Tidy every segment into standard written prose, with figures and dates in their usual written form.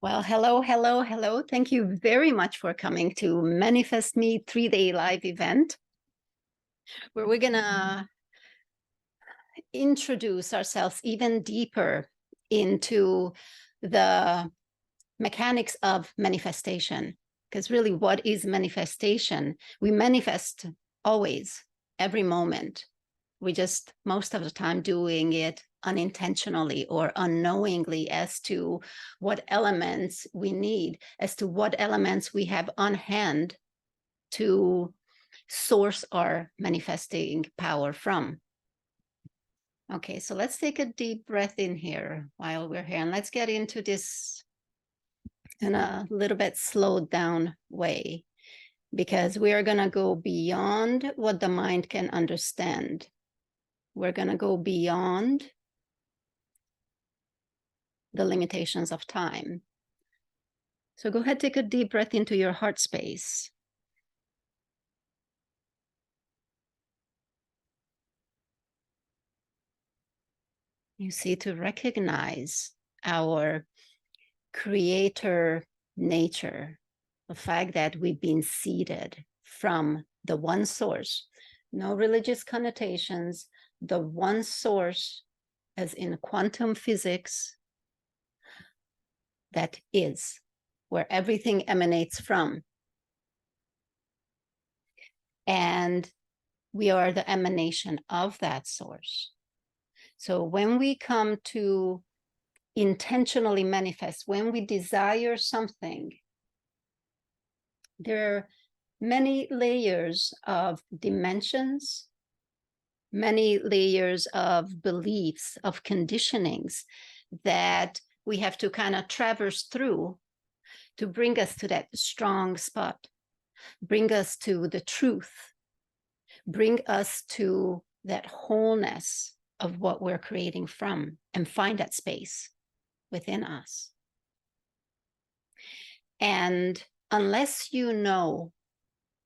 Well, hello, hello, hello. Thank you very much for coming to Manifest Me 3-day live event, where we're going to introduce ourselves even deeper into the mechanics of manifestation. Because really, what is manifestation? We manifest always, every moment. We just, most of the time, doing it unintentionally or unknowingly as to what elements we need, as to what elements we have on hand to source our manifesting power from. Okay, so let's take a deep breath in here while we're here, and let's get into this in a little bit slowed down way, because we are going to go beyond what the mind can understand. We're going to go beyond the limitations of time. So go ahead, take a deep breath into your heart space. You see, to recognize our creator nature, the fact that we've been seeded from the one source, no religious connotations, the one source, as in quantum physics, that is where everything emanates from. And we are the emanation of that source. So when we come to intentionally manifest, when we desire something, there are many layers of dimensions, many layers of beliefs, of conditionings that we have to kind of traverse through to bring us to that strong spot, bring us to the truth, bring us to that wholeness of what we're creating from, and find that space within us. And unless you know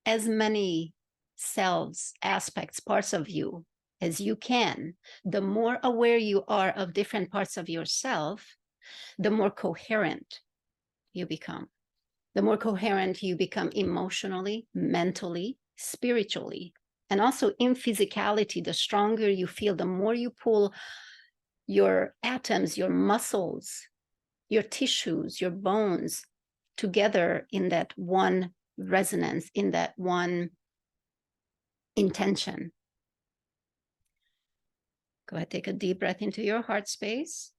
as many selves, aspects, parts of you as you can, the more aware you are of different parts of yourself, the more coherent you become. The more coherent you become emotionally, mentally, spiritually, and also in physicality. The stronger you feel, the more you pull your atoms, your muscles, your tissues, your bones together in that one resonance, in that one intention. Go ahead, take a deep breath into your heart space.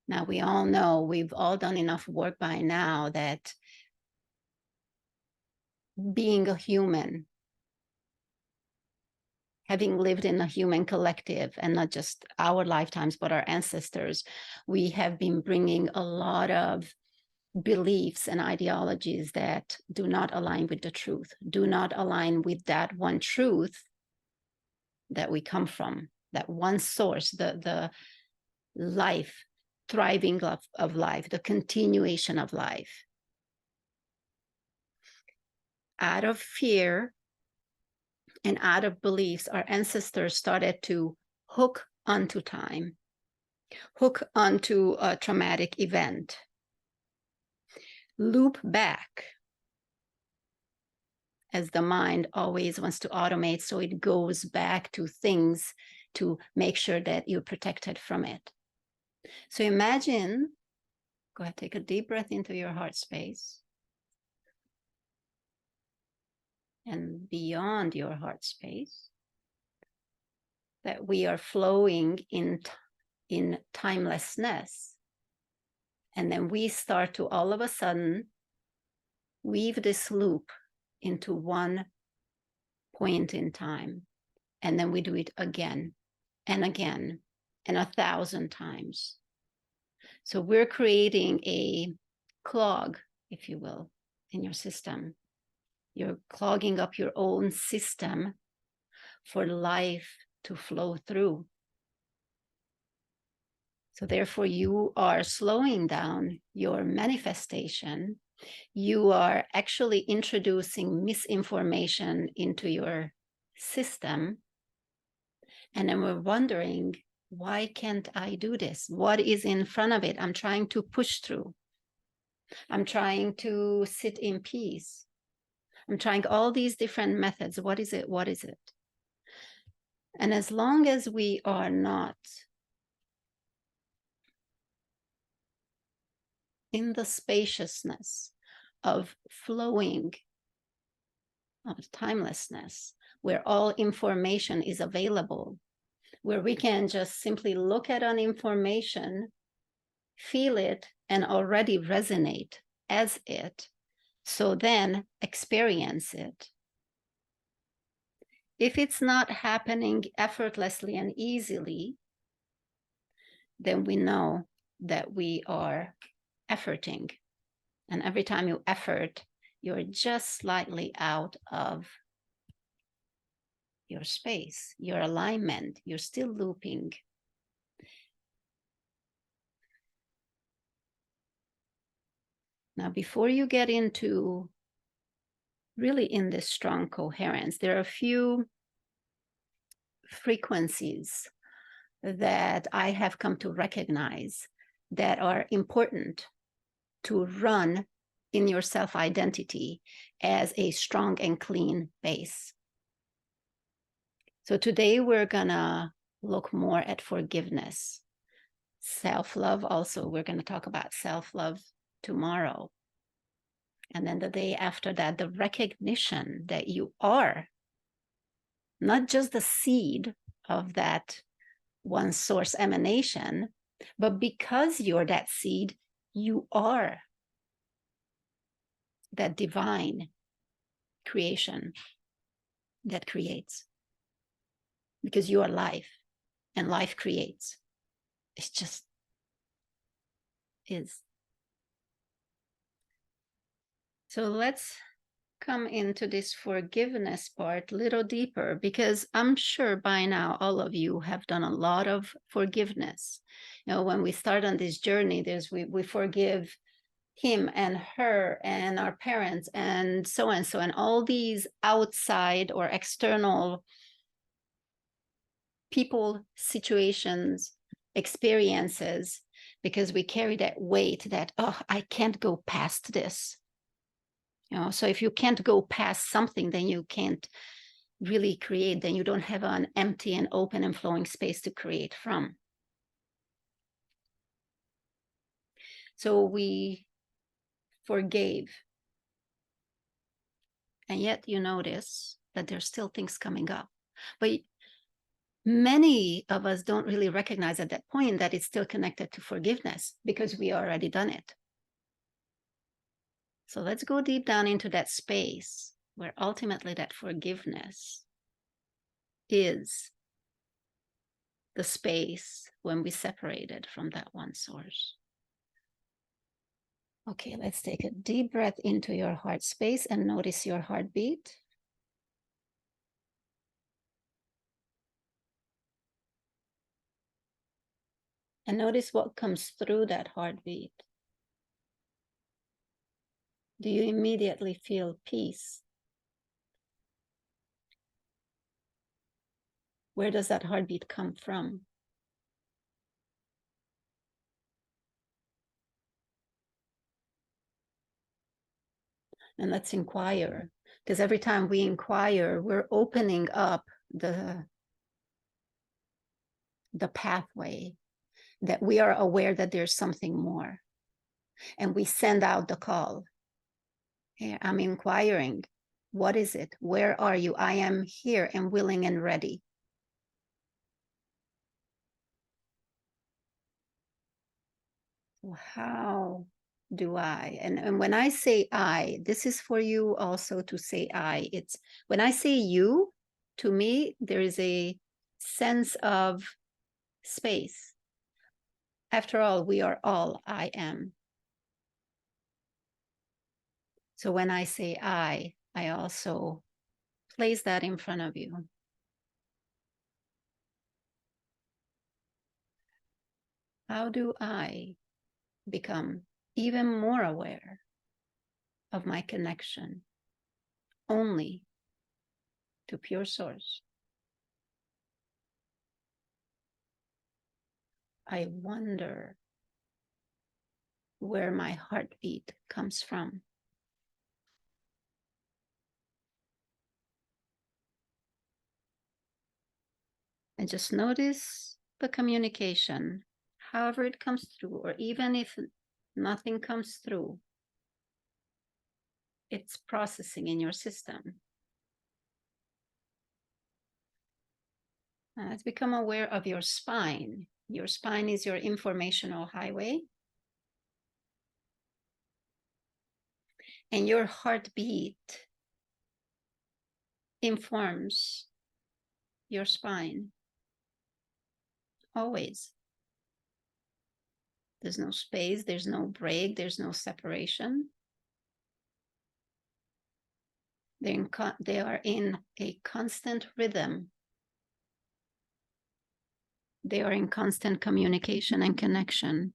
Now, we all know, we've all done enough work by now that being a human, having lived in a human collective, and not just our lifetimes, but our ancestors, we have been bringing a lot of beliefs and ideologies that do not align with the truth, do not align with that one truth that we come from, that one source, the life, thriving of life, the continuation of life. Out of fear and out of beliefs, our ancestors started to hook onto time, hook onto a traumatic event, loop back, as the mind always wants to automate, so it goes back to things to make sure that you're protected from it. So imagine, go ahead, take a deep breath into your heart space. And beyond your heart space, that we are flowing in timelessness. And then we start to all of a sudden weave this loop into one point in time. And then we do it again and again and 1,000 times. So we're creating a clog, if you will, in your system. You're clogging up your own system for life to flow through. So therefore, you are slowing down your manifestation. You are actually introducing misinformation into your system And then we're wondering, why can't I do this? What is in front of it? I'm trying to push through. I'm trying to sit in peace. I'm trying all these different methods. What is it? What is it? And as long as we are not in the spaciousness of flowing, of timelessness, where all information is available, where we can just simply look at an information, feel it, and already resonate as it, so then experience it. If it's not happening effortlessly and easily, then we know that we are efforting. And every time you effort, you're just slightly out of your space, your alignment. You're still looping. Now, before you get into really in this strong coherence, there are a few frequencies that I have come to recognize that are important to run in your self-identity as a strong and clean base. So today we're gonna look more at forgiveness, self-love. Also, we're gonna talk about self-love tomorrow. And then the day after that, the recognition that you are not just the seed of that one source emanation, but because you're that seed, you are that divine creation that creates. Because you are life, and life creates. It just is. So let's come into this forgiveness part a little deeper, because I'm sure by now all of you have done a lot of forgiveness. You know, when we start on this journey, we forgive him and her and our parents and so and all these outside or external people, situations, experiences, because we carry that weight that, oh, I can't go past this. You know, so if you can't go past something, then you can't really create, then you don't have an empty and open and flowing space to create from. So we forgave. And yet you notice that there's still things coming up. But many of us don't really recognize at that point that it's still connected to forgiveness because we already done it. So let's go deep down into that space where ultimately that forgiveness is the space when we separated from that one source. Okay, let's take a deep breath into your heart space and notice your heartbeat. And notice what comes through that heartbeat. Do you immediately feel peace? Where does that heartbeat come from? And let's inquire, because every time we inquire, we're opening up the pathway, that we are aware that there's something more. And we send out the call. Hey, I'm inquiring. What is it? Where are you? I am here and willing and ready. How do I? And when I say I, this is for you also to say I. It's when I say you, to me, there is a sense of space. After all, we are all I am. So when I say I also place that in front of you. How do I become even more aware of my connection only to pure source? I wonder where my heartbeat comes from. And just notice the communication, however it comes through, or even if nothing comes through, it's processing in your system. Let's become aware of your spine. Your spine is your informational highway. And your heartbeat informs your spine. Always. There's no space, there's no break, there's no separation. They are in a constant rhythm. They are in constant communication and connection.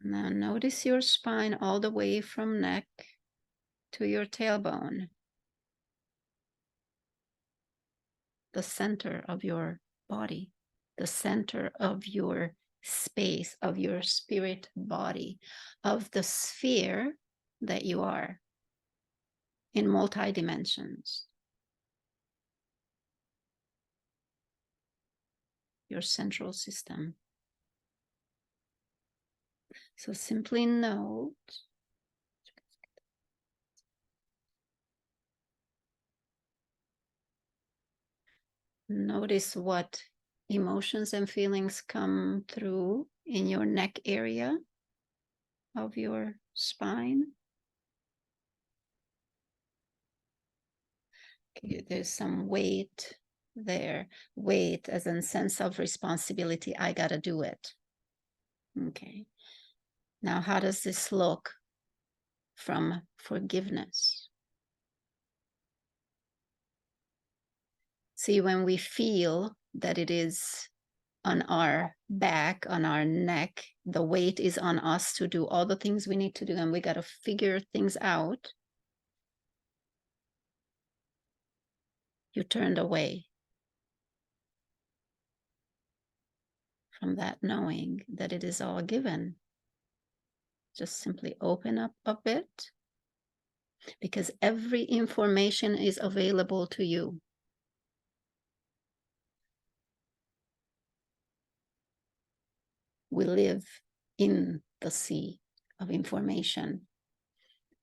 Now notice your spine all the way from neck to your tailbone, the center of your body, the center of your space, of your spirit body, of the sphere that you are in multi-dimensions. Your central system. So simply note notice what emotions and feelings come through in your neck area of your spine. Okay, there's some weight there. Weight as in sense of responsibility. I gotta do it. Okay. Now, how does this look from forgiveness? See, when we feel that it is on our back, on our neck, the weight is on us to do all the things we need to do, and we got to figure things out. You turned away from that knowing that it is all given. Just simply open up a bit, because every information is available to you. We live in the sea of information.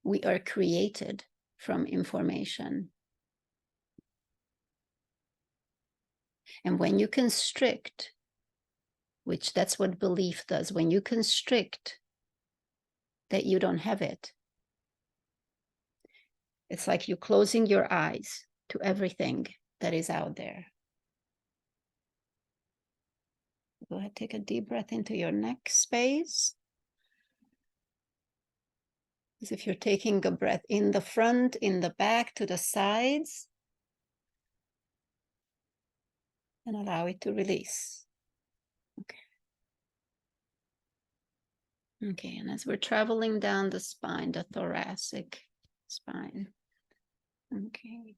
We are created from information. And when you constrict, which that's what belief does, when you constrict that you don't have it, it's like you're closing your eyes to everything that is out there. Go ahead, take a deep breath into your neck space. As if you're taking a breath in the front, in the back, to the sides, and allow it to release. Okay. Okay, and as we're traveling down the spine, the thoracic spine. Okay.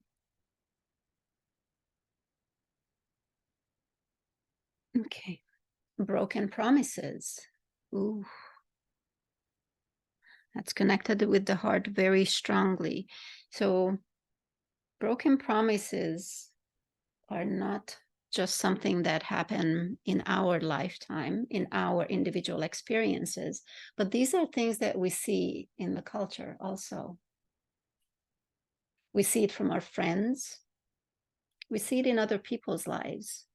Okay. Broken promises. Ooh. That's connected with the heart very strongly. So broken promises are not just something that happen in our lifetime, in our individual experiences, but these are things that we see in the culture also. We see it from our friends. We see it in other people's lives.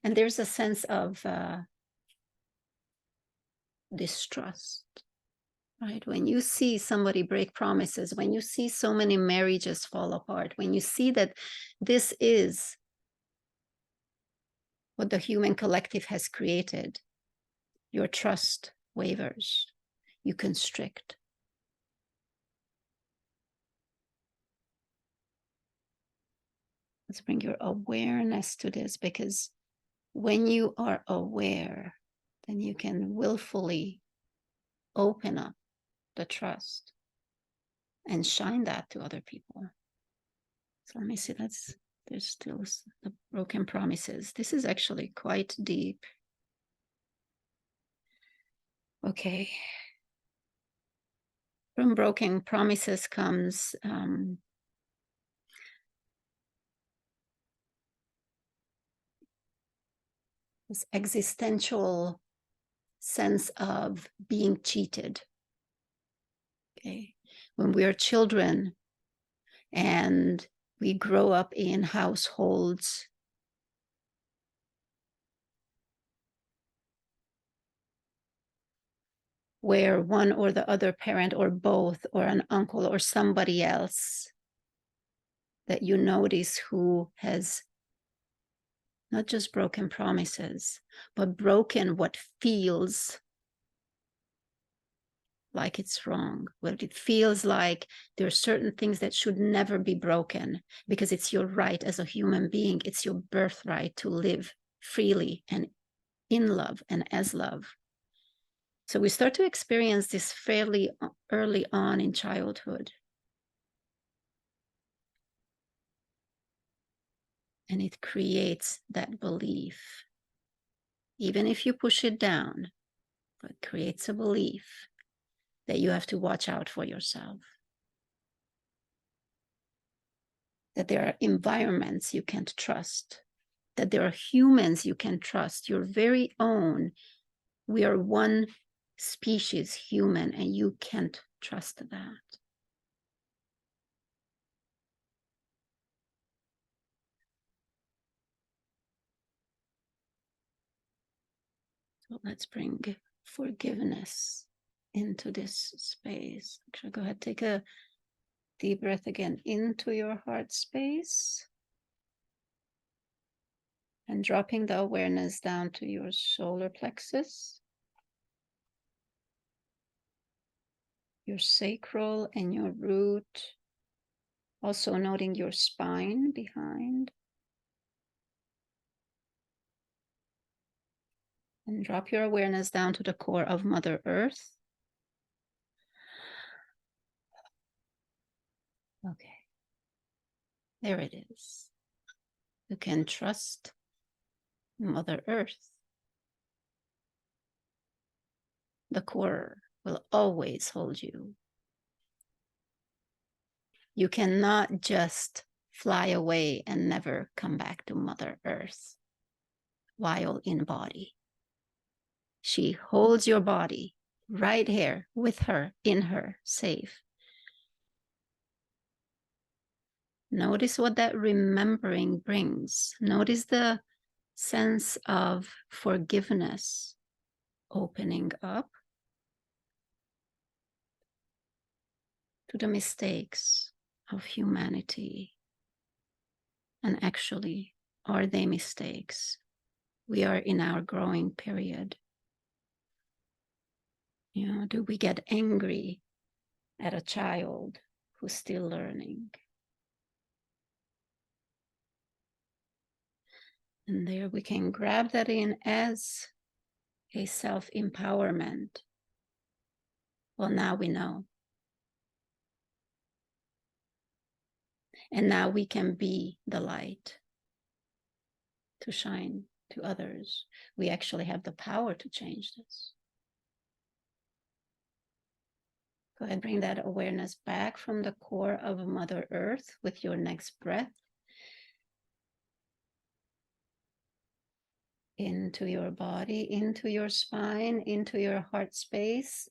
And there's a sense of distrust, right? When you see somebody break promises, when you see so many marriages fall apart, when you see that this is what the human collective has created, your trust wavers, you constrict. Let's bring your awareness to this, because when you are aware, then you can willfully open up the trust and shine that to other people. So let me see, there's still the broken promises. This is actually quite deep. Okay. From broken promises comes this existential sense of being cheated. Okay. When we are children and we grow up in households where one or the other parent or both or an uncle or somebody else that you notice who has not just broken promises, but broken what feels like it's wrong, what it feels like there are certain things that should never be broken because it's your right as a human being, it's your birthright to live freely and in love and as love. So we start to experience this fairly early on in childhood. And it creates that belief. Even if you push it down, it creates a belief that you have to watch out for yourself. That there are environments you can't trust. That there are humans you can trust, your very own. We are one species, human, and you can't trust that. So let's bring forgiveness into this space. Actually, go ahead, take a deep breath again into your heart space. And dropping the awareness down to your solar plexus, your sacral and your root. Also noting your spine behind. And drop your awareness down to the core of Mother Earth. Okay. There it is. You can trust Mother Earth. The core will always hold you. You cannot just fly away and never come back to Mother Earth while in body. She holds your body right here with her, in her, safe. Notice what that remembering brings. Notice the sense of forgiveness opening up to the mistakes of humanity. And actually, are they mistakes? We are in our growing period. You know, do we get angry at a child who's still learning? And there we can grab that in as a self-empowerment. Well, now we know. And now we can be the light to shine to others. We actually have the power to change this. Go ahead, bring that awareness back from the core of Mother Earth with your next breath. Into your body, into your spine, into your heart space.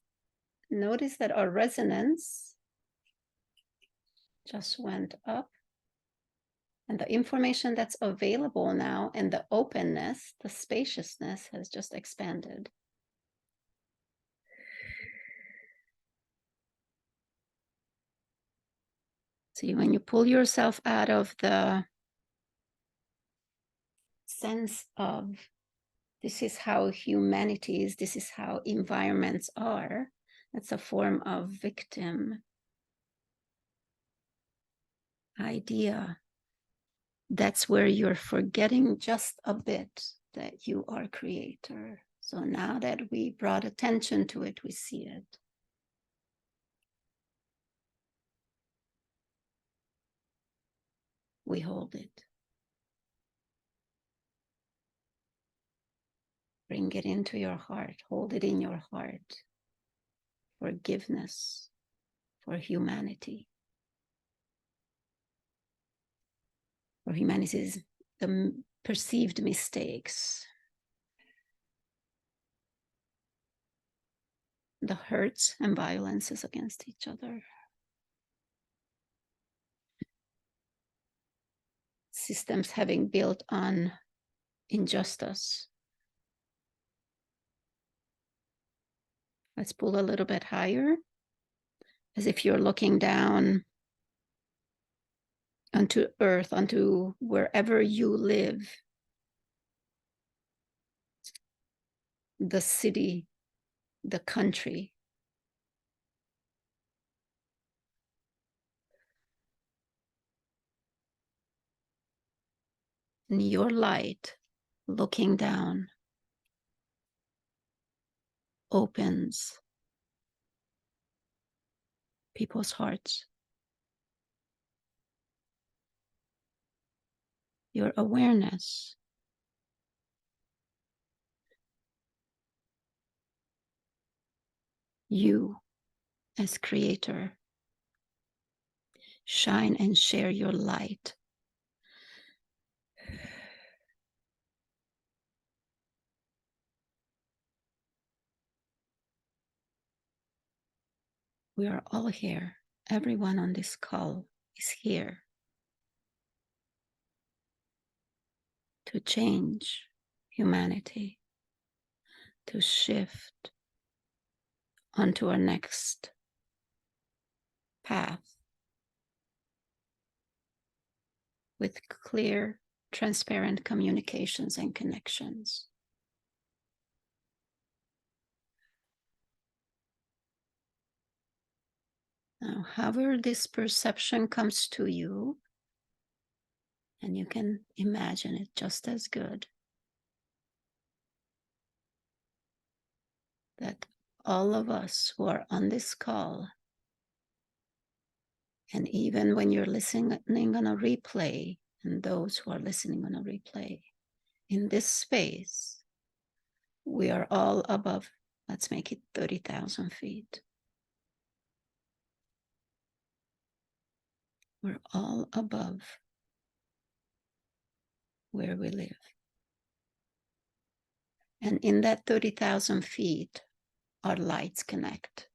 Notice that our resonance just went up. And the information that's available now and the openness, the spaciousness has just expanded. See, when you pull yourself out of the sense of this is how humanity is, this is how environments are, that's a form of victim idea. That's where you're forgetting just a bit that you are creator. So now that we brought attention to it, we see it. we hold it. Bring it into your heart. Hold it in your heart. Forgiveness for humanity. For humanity's the perceived mistakes, the hurts and violences against each other, systems having built on injustice. Let's pull a little bit higher, as if you're looking down onto earth, onto wherever you live, the city, the country. And your light looking down opens people's hearts. Your awareness you as creator shine and share your light. We are all here. Everyone on this call is here to change humanity, to shift onto our next path with clear, transparent communications and connections. Now, however this perception comes to you, and you can imagine it just as good, that all of us who are on this call, and even when you're listening on a replay, and those who are listening on a replay, in this space, we are all above, let's make it 30,000 feet. We're all above where we live. And in that 30,000 feet, our lights connect.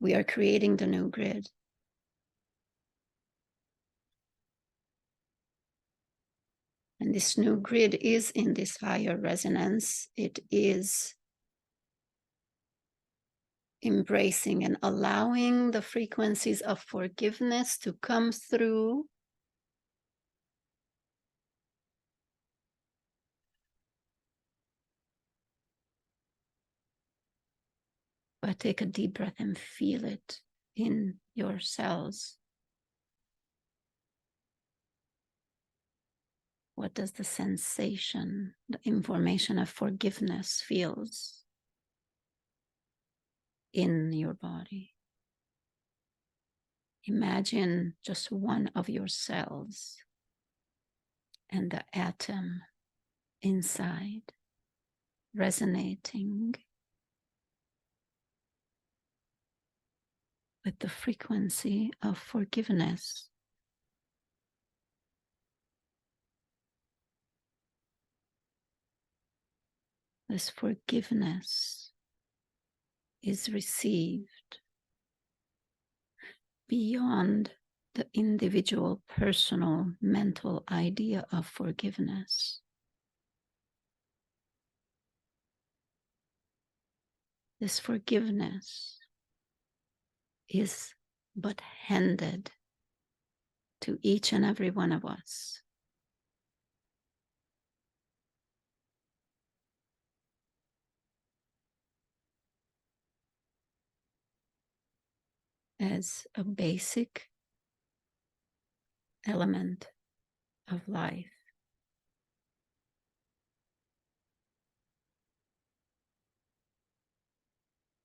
We are creating the new grid. And this new grid is in this higher resonance. It is embracing and allowing the frequencies of forgiveness to come through. But take a deep breath and feel it in your cells. What does the sensation, the information of forgiveness feels in your body? Imagine just one of your cells and the atom inside resonating with the frequency of forgiveness. This forgiveness is received beyond the individual, personal, mental idea of forgiveness. This forgiveness is but handed to each and every one of us as a basic element of life.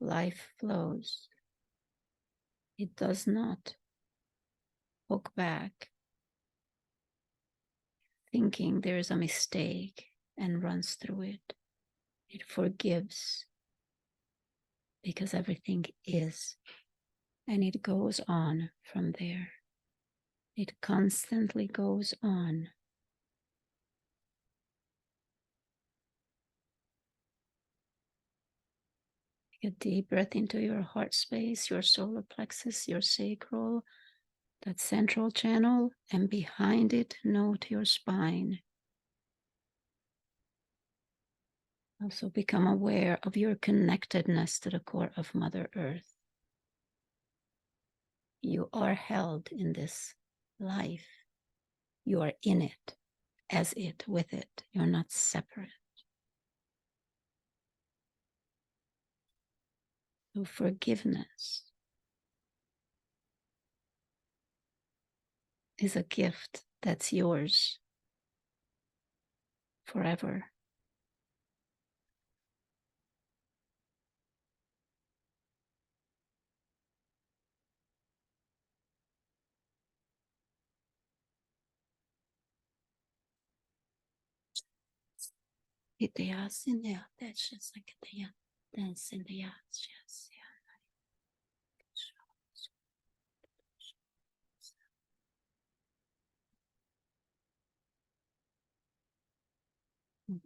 Life flows. It does not look back. thinking there is a mistake and runs through it. It forgives because everything is, and it goes on from there. It constantly goes on. Take a deep breath into your heart space, your solar plexus, your sacral, that central channel, and behind it, note your spine. Also become aware of your connectedness to the core of Mother Earth. You are held in this life. You are in it, as it, with it. You're not separate. So forgiveness is a gift that's yours forever.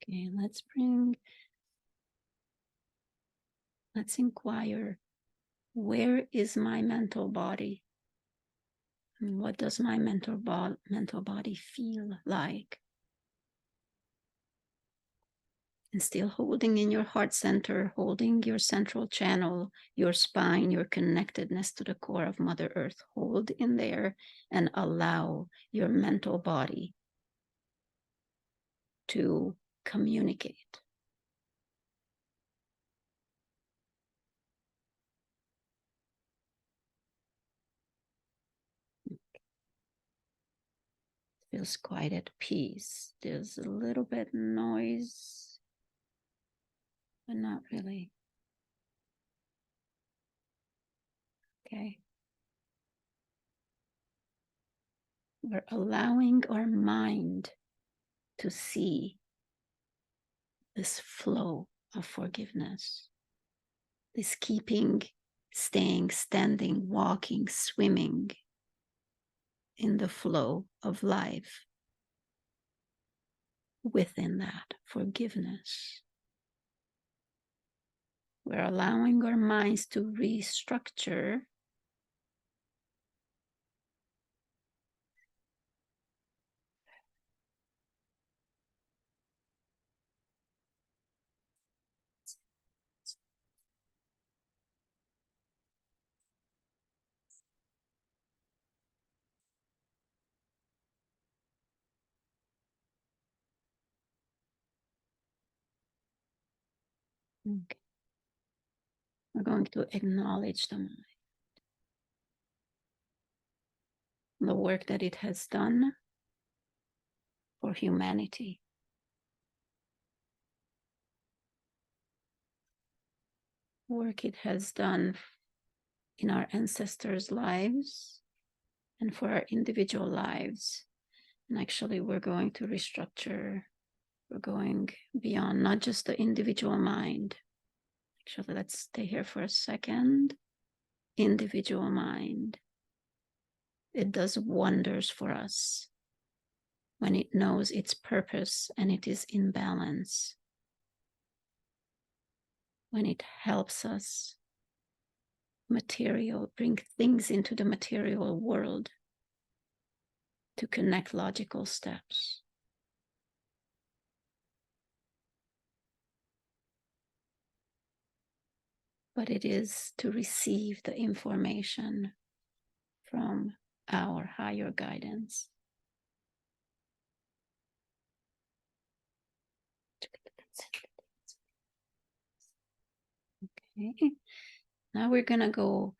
Okay, let's inquire, where is my mental body? And what does my mental body feel like? And still holding in your heart center, holding your central channel, your spine, your connectedness to the core of Mother Earth. Hold in there and allow your mental body to communicate. Feels quite at peace. There's a little bit noise, but not really. Okay. We're allowing our mind to see this flow of forgiveness, this keeping, staying, standing, walking, swimming in the flow of life. Within that forgiveness, we're allowing our minds to restructure Okay. We're going to acknowledge the mind, the work that it has done for humanity. Work it has done in our ancestors' lives and for our individual lives. And actually, we're going to restructure. We're going beyond not just the individual mind. Actually, let's stay here for a second. Individual mind. It does wonders for us when it knows its purpose and it is in balance. When it helps us bring things into the material world to connect logical steps. But it is to receive the information from our higher guidance. Okay. Now we're going to go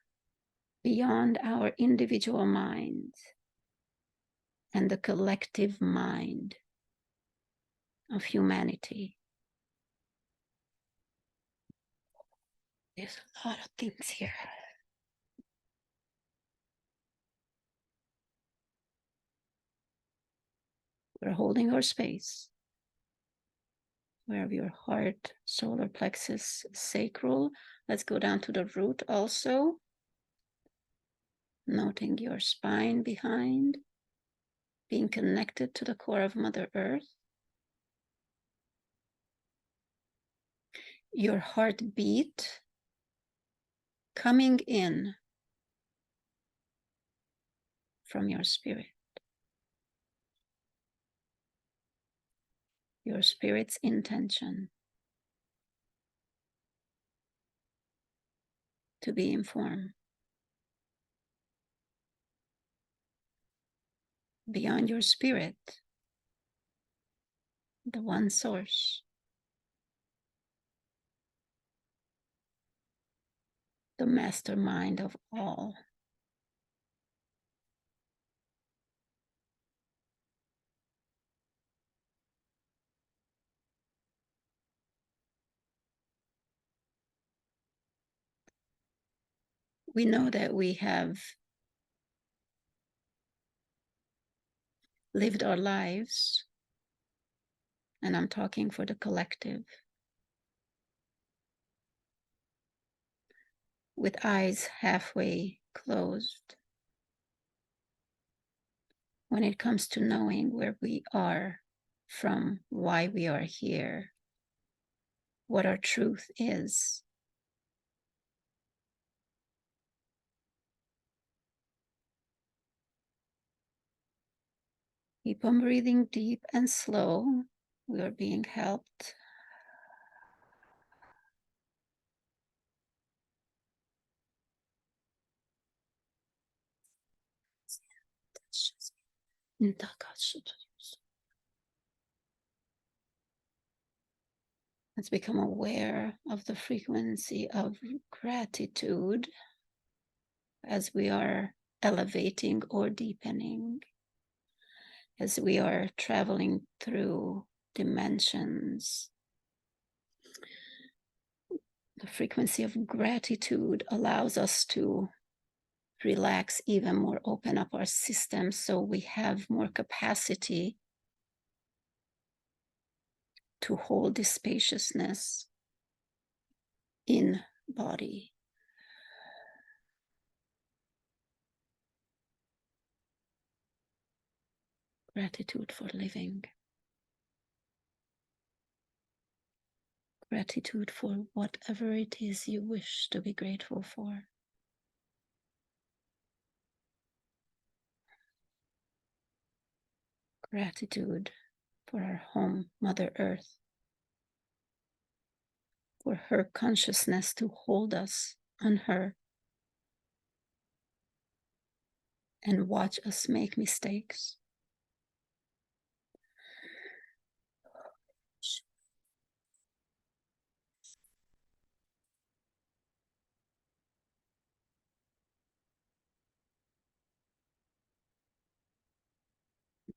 beyond our individual minds and the collective mind of humanity. There's a lot of things here. We're holding our space. We have your heart, solar plexus, sacral. Let's go down to the root also. Noting your spine behind, being connected to the core of Mother Earth. Your heartbeat coming in from your spirit. Your spirit's intention to be informed. Beyond your spirit, the one source, the mastermind of all. We know that we have lived our lives, and I'm talking for the collective, with eyes halfway closed. When it comes to knowing where we are from, why we are here, what our truth is. Keep on breathing deep and slow. We are being helped. Let's become aware of the frequency of gratitude as we are elevating or deepening, as we are traveling through dimensions. The frequency of gratitude allows us to relax even more, open up our system so we have more capacity to hold this spaciousness in body. Gratitude for living. Gratitude for whatever it is you wish to be grateful for. Gratitude for our home, Mother Earth, for her consciousness to hold us on her and watch us make mistakes.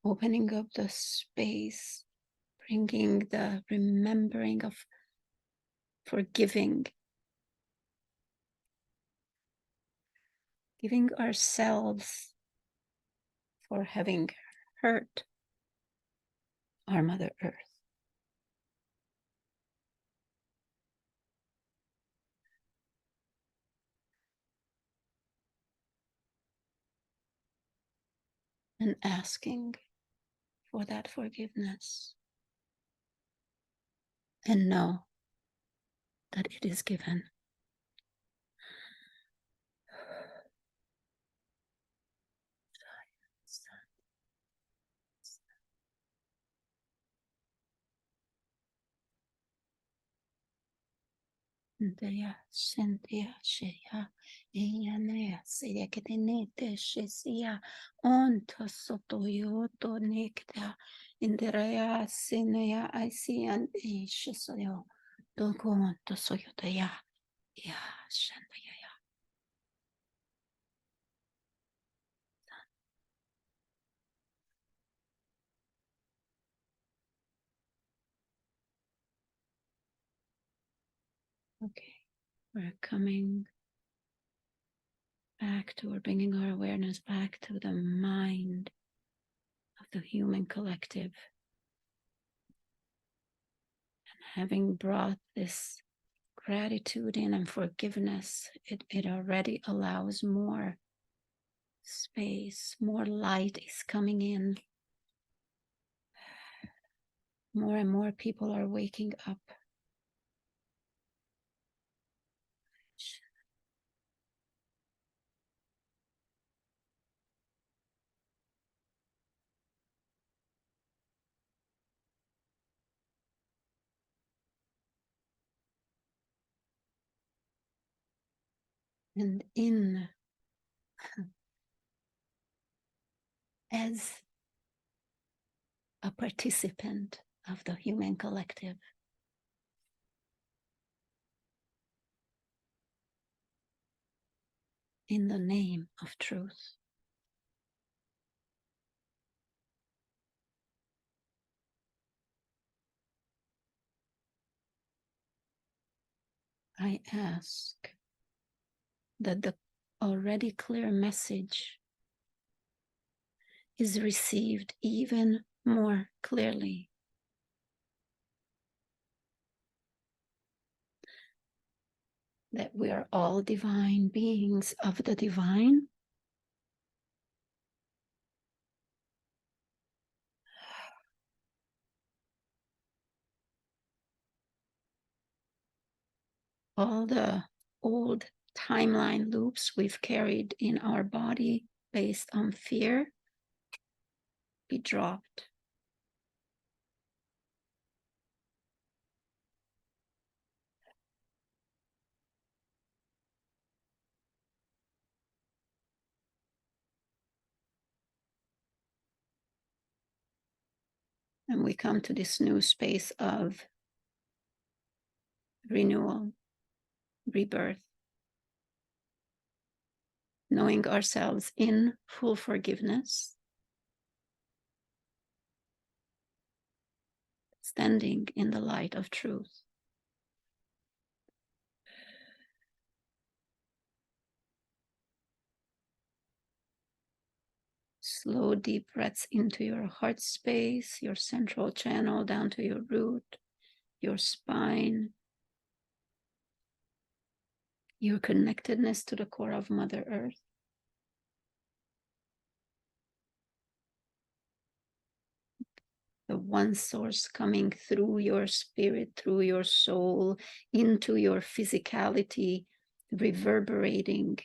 Opening up the space, bringing the remembering of forgiving, giving ourselves for having hurt our Mother Earth. And asking for that forgiveness. And know that it is given. Cynthia, Cynthia, Shea, Ianea, Seya Ketinete, Shesia, Onto Sotoyoto Nicta, Indrea, Sinea, I see and Ishisoyo, Dogonto Soyotaya, Ya, Shandaya. Okay, we're coming back to, or bringing our awareness back to the mind of the human collective. And having brought this gratitude in and forgiveness, it already allows more space, more light is coming in. More and more people are waking up. And in as a participant of the human collective, in the name of truth, I ask that the already clear message is received even more clearly. That we are all divine beings of the divine. All the old timeline loops we've carried in our body based on fear be dropped. And we come to this new space of renewal, rebirth, knowing ourselves in full forgiveness, standing in the light of truth. Slow, deep breaths into your heart space, your central channel down to your root, your spine, your connectedness to the core of Mother Earth. The one source coming through your spirit, through your soul, into your physicality, reverberating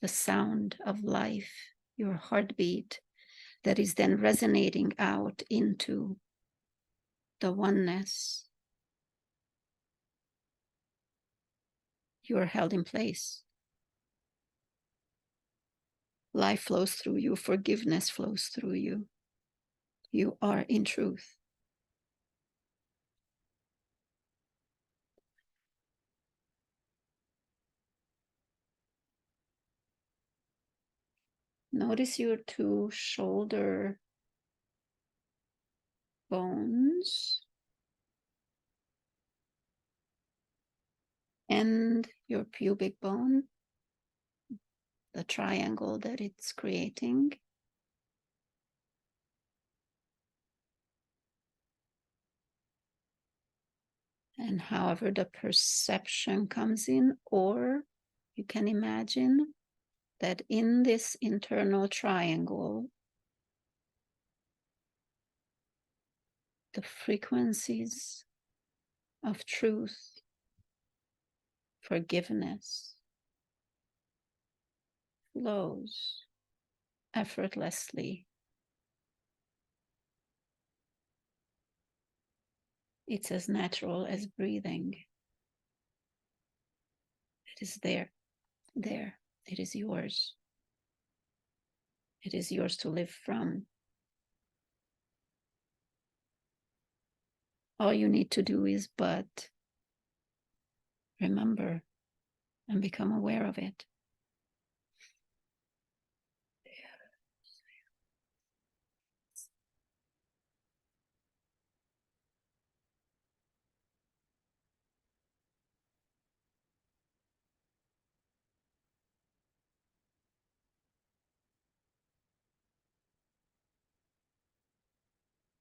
the sound of life, your heartbeat, that is then resonating out into the oneness. You are held in place. Life flows through you, forgiveness flows through you. You are in truth. Notice your two shoulder bones and your pubic bone, the triangle that it's creating. And however the perception comes in, or you can imagine that in this internal triangle, the frequencies of truth, forgiveness flows effortlessly. It's as natural as breathing. It is there. It is yours. It is yours to live from. All you need to do is but remember and become aware of it.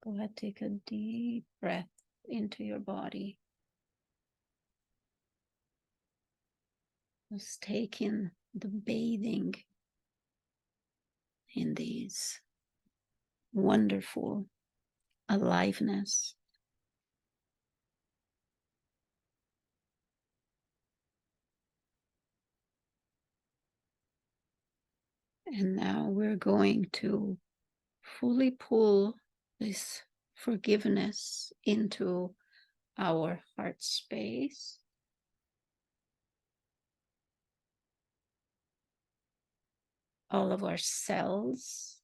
Go ahead, take a deep breath into your body. Just take in the bathing in these wonderful aliveness. And now we're going to fully pull this forgiveness into our heart space. All of our cells.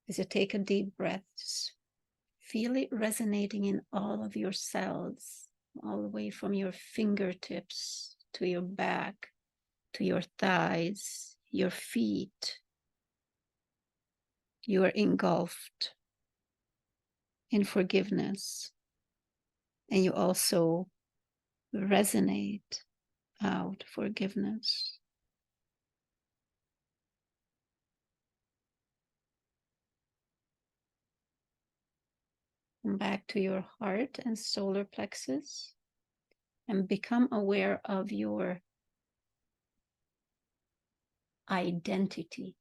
As you take a deep breath, just feel it resonating in all of your cells, all the way from your fingertips to your back, to your thighs, your feet. You are engulfed in forgiveness, and you also resonate out forgiveness. Come back to your heart and solar plexus and become aware of your identity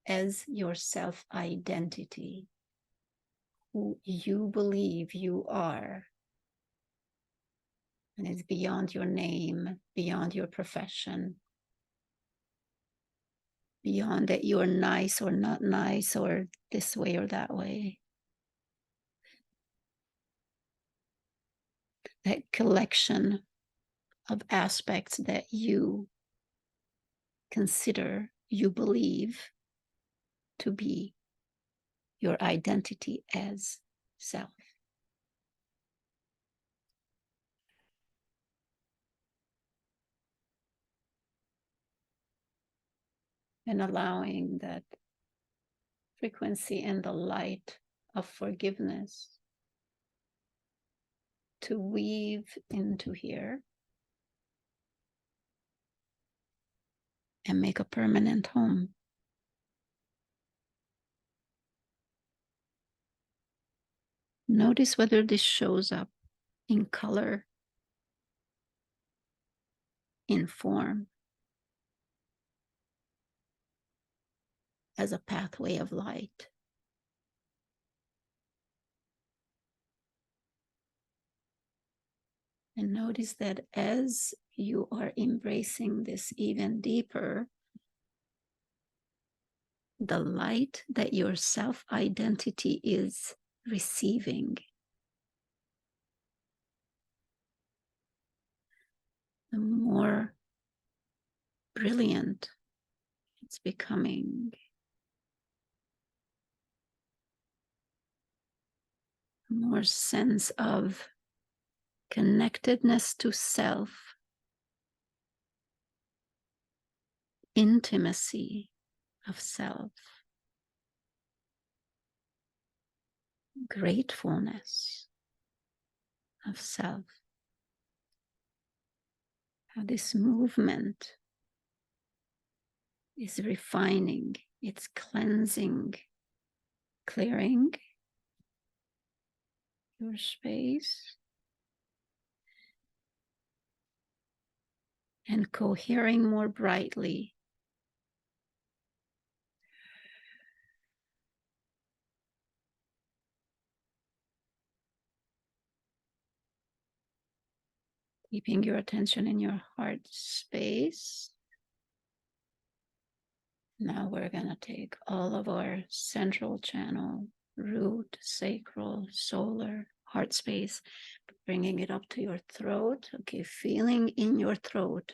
as your self-identity, who you believe you are. And it's beyond your name, beyond your profession, beyond that you're nice or not nice or this way or that way. That collection of aspects that you consider, you believe to be your identity as self. And allowing that frequency and the light of forgiveness to weave into here and make a permanent home. Notice whether this shows up in color, in form, as a pathway of light. And notice that as you are embracing this even deeper, the light that your self-identity is receiving, the more brilliant it's becoming. More sense of connectedness to self, intimacy of self, gratefulness of self. How this movement is refining, it's cleansing, clearing your space, and cohering more brightly. Keeping your attention in your heart space. Now we're going to take all of our central channel, root, sacral, solar, heart space, bringing it up to your throat. Okay, feeling in your throat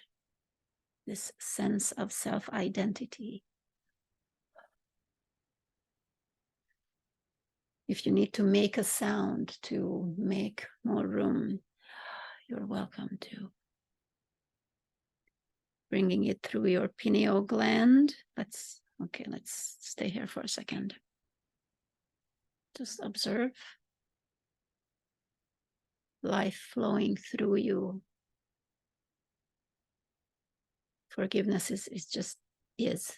this sense of self-identity. If you need to make a sound to make more room, you're welcome to. Bringing it through your pineal gland. Let's stay here for a second. Just observe life flowing through you. Forgiveness is just is.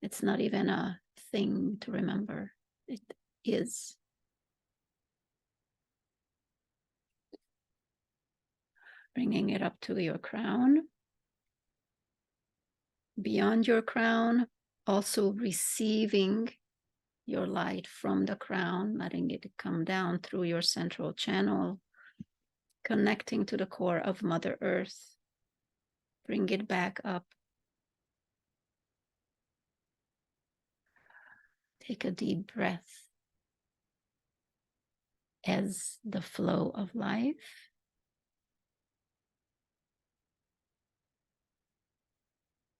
It's not even a thing to remember. It is. Bringing it up to your crown. Beyond your crown, also receiving your light from the crown, letting it come down through your central channel, connecting to the core of Mother Earth. Bring it back up. Take a deep breath as the flow of life.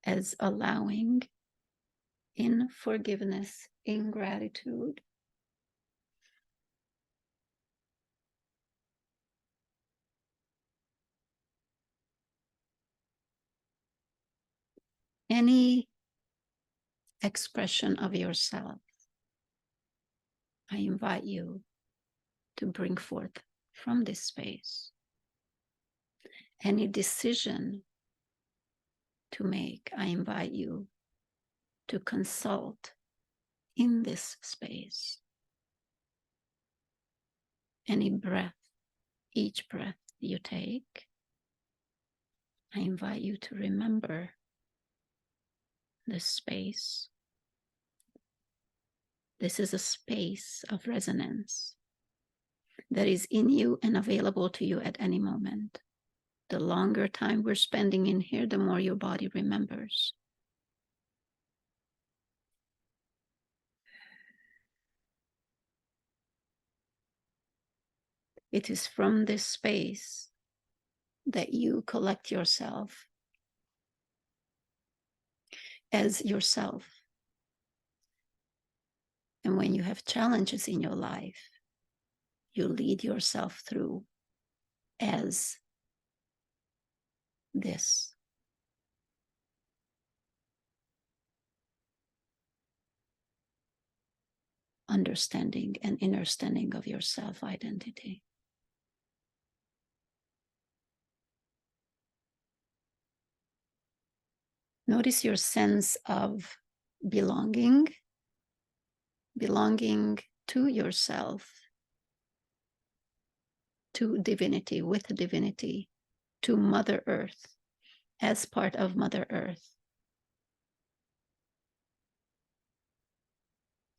As allowing in forgiveness, in gratitude. Any expression of yourself, I invite you to bring forth from this space. Any decision to make, I invite you to consult in this space. Any breath, each breath you take, I invite you to remember this space. This is a space of resonance that is in you and available to you at any moment. The longer time we're spending in here, the more your body remembers. It is from this space that you collect yourself as yourself. And when you have challenges in your life, you lead yourself through as this. Understanding and understanding of your self-identity. Notice your sense of belonging to yourself, to divinity, with divinity, to Mother Earth, as part of Mother Earth.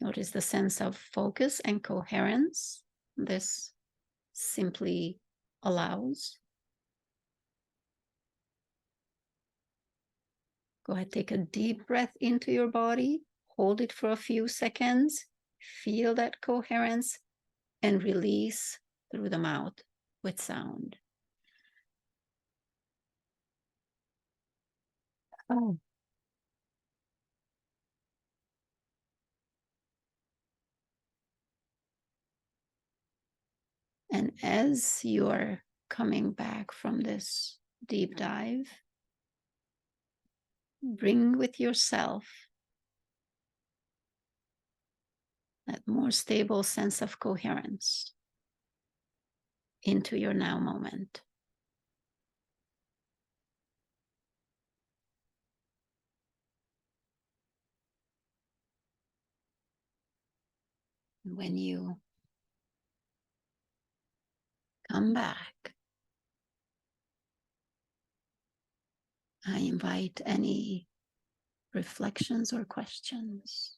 Notice the sense of focus and coherence this simply allows. Go ahead, take a deep breath into your body, hold it for a few seconds, feel that coherence, and release through the mouth with sound. Oh. And as you are coming back from this deep dive, bring with yourself that more stable sense of coherence into your now moment. When you come back, I invite any reflections or questions.